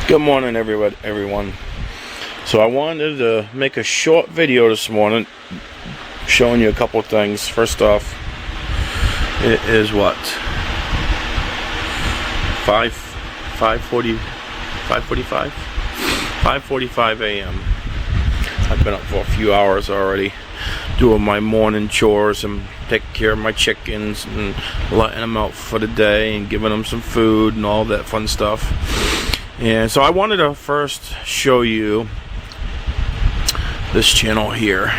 Good morning, everyone. So I wanted to make a short video this morning showing you a couple of things. First off, it is what? 5:45 a.m. I've been up for a few hours already doing my morning chores and taking care of my chickens and letting them out for the day and giving them some food and all that fun stuff. And so I wanted to first show you this channel here.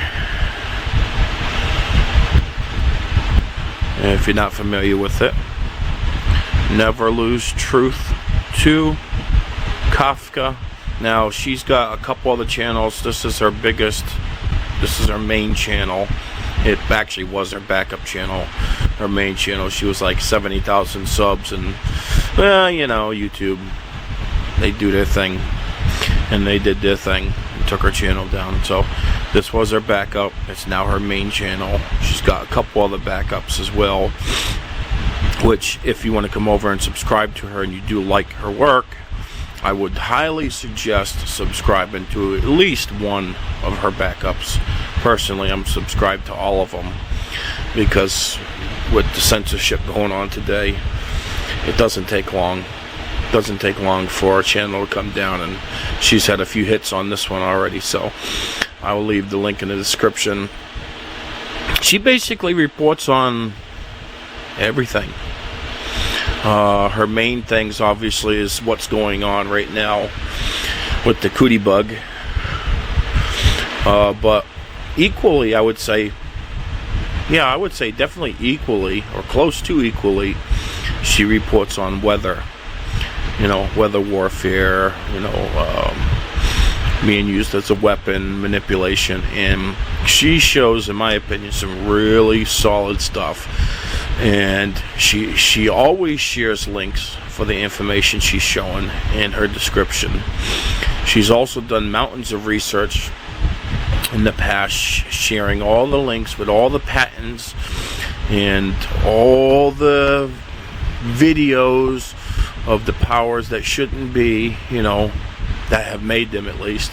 And if you're not familiar with it, NeverLoseTruth2 KAFKA. Now she's got a couple other channels. This is her biggest. This is her main channel. It actually was her backup channel. Her main channel. She was like 70,000 subs, and well, you know, YouTube. They do their thing, and they did their thing and took her channel down. So this was her backup. It's now her main channel. She's got a couple other backups as well, which if you want to come over and subscribe to her and you do like her work, I would highly suggest subscribing to at least one of her backups. Personally, I'm subscribed to all of them, because with the censorship going on today, it doesn't take long. Doesn't take long for a channel to come down, and she's had a few hits on this one already, so I will leave the link in the description. She basically reports on everything. Her main things obviously is what's going on right now with the cootie bug, but equally I would say definitely equally, or close to equally, she reports on weather. You know, weather warfare, you know, being used as a weapon, manipulation, and she shows, in my opinion, some really solid stuff. And she always shares links for the information she's showing in her description. She's also done mountains of research in the past, sharing all the links with all the patents and all the videos of the powers that shouldn't be, you know, that have made them, at least,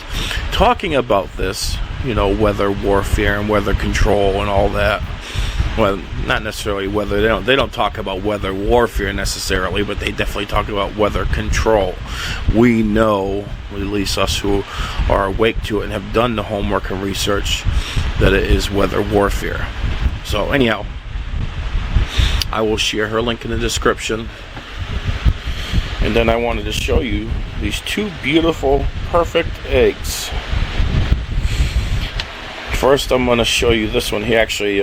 talking about this, you know, weather warfare and weather control and all that. Well, not necessarily weather. They don't talk about weather warfare necessarily, but they definitely talk about weather control. We know, at least us who are awake to it and have done the homework and research, that it is weather warfare. So anyhow, I will share her link in the description. And then I wanted to show you these two beautiful, perfect eggs. First, I'm going to show you this one here. Actually,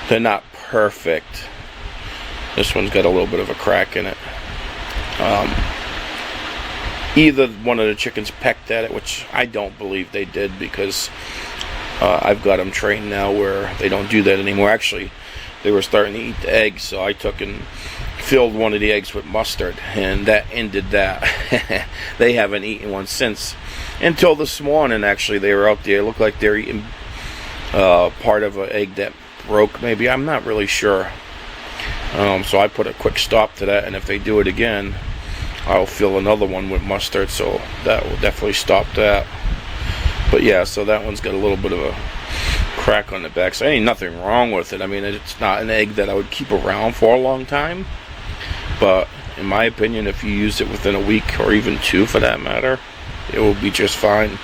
they're not perfect. This one's got a little bit of a crack in it. Either one of the chickens pecked at it, which I don't believe they did, because I've got them trained now where they don't do that anymore. Actually, they were starting to eat the eggs, so I took and filled one of the eggs with mustard, and that ended that. They haven't eaten one since, until this morning. Actually, they were out there. It looked like they're eating part of an egg that broke, maybe. I'm not really sure. So I put a quick stop to that, and if they do it again, I'll fill another one with mustard, so that will definitely stop that. But yeah, so that one's got a little bit of a crack on the back, so ain't nothing wrong with it. I mean, it's not an egg that I would keep around for a long time, but in my opinion, if you use it within a week, or even two for that matter, it will be just fine.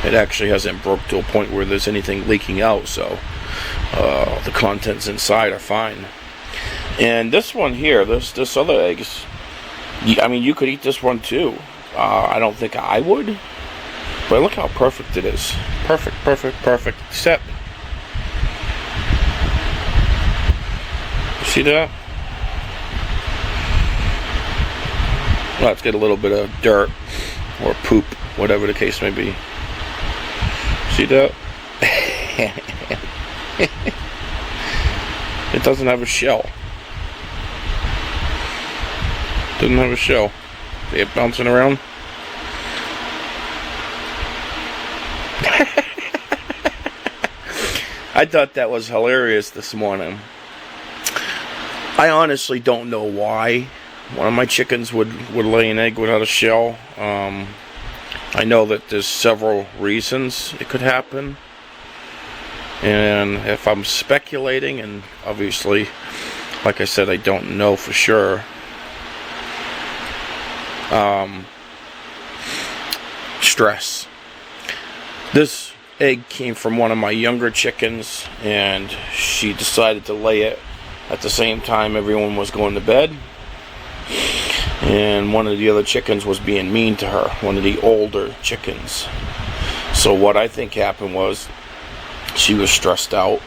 It actually hasn't broke to a point where there's anything leaking out, so the contents inside are fine. And this one here, this other egg, I mean, you could eat this one too. I don't think I would, but look how perfect it is. Perfect, perfect, perfect. Except, you see that? Well, it's got a little bit of dirt or poop, whatever the case may be. See that? It doesn't have a shell. Doesn't have a shell. See it bouncing around? I thought that was hilarious this morning. I honestly don't know why one of my chickens would lay an egg without a shell. I know that there's several reasons it could happen, and if I'm speculating, and obviously, like I said, I don't know for sure, stress. This egg came from one of my younger chickens, and she decided to lay it at the same time everyone was going to bed, and one of the other chickens was being mean to her, one of the older chickens. So what I think happened was she was stressed out,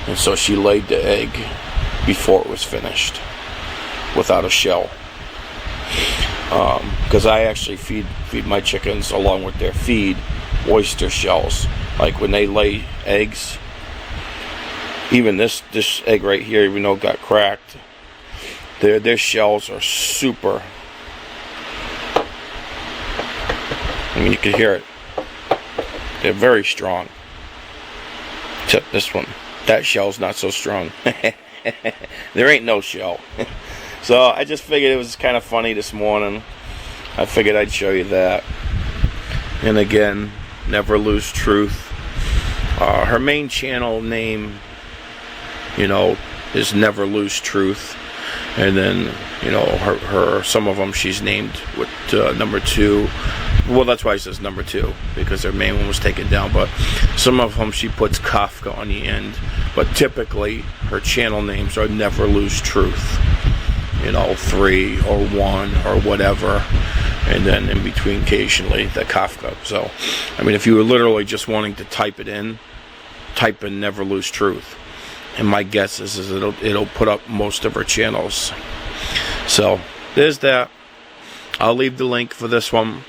and so she laid the egg before it was finished without a shell. Because I actually feed my chickens, along with their feed, oyster shells. Like when they lay eggs, even this egg right here, even though it got cracked, their shells are super. I mean, you can hear it. They're very strong. Except this one. That shell's not so strong. There ain't no shell. So I just figured it was kind of funny this morning. I figured I'd show you that. And again, Never Lose Truth. Her main channel name, is Never Lose Truth. And then, her some of them she's named with number 2. Well, that's why it says number 2, because her main one was taken down. But some of them she puts KAFKA on the end. But typically, her channel names are Never Lose Truth. 3 or 1 or whatever. And then in between, occasionally, the KAFKA. So, I mean, if you were literally just wanting to type in Never Lose Truth. And my guess is it'll put up most of her channels. So, there's that. I'll leave the link for this one.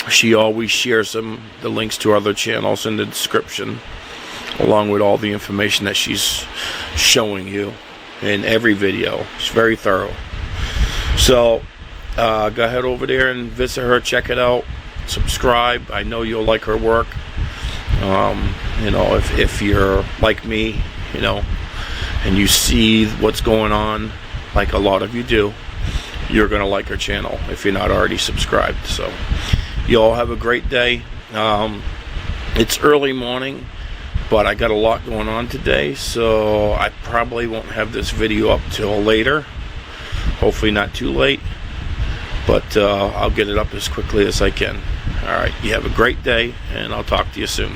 She always shares the links to other channels in the description, along with all the information that she's showing you in every video. She's very thorough. So, go ahead over there and visit her, check it out, subscribe. I know you'll like her work. If you're like me, and you see what's going on, like a lot of you do, you're going to like her channel if you're not already subscribed. So, you all have a great day. It's early morning, but I got a lot going on today, so I probably won't have this video up till later. Hopefully not too late, but I'll get it up as quickly as I can. Alright, you have a great day, and I'll talk to you soon.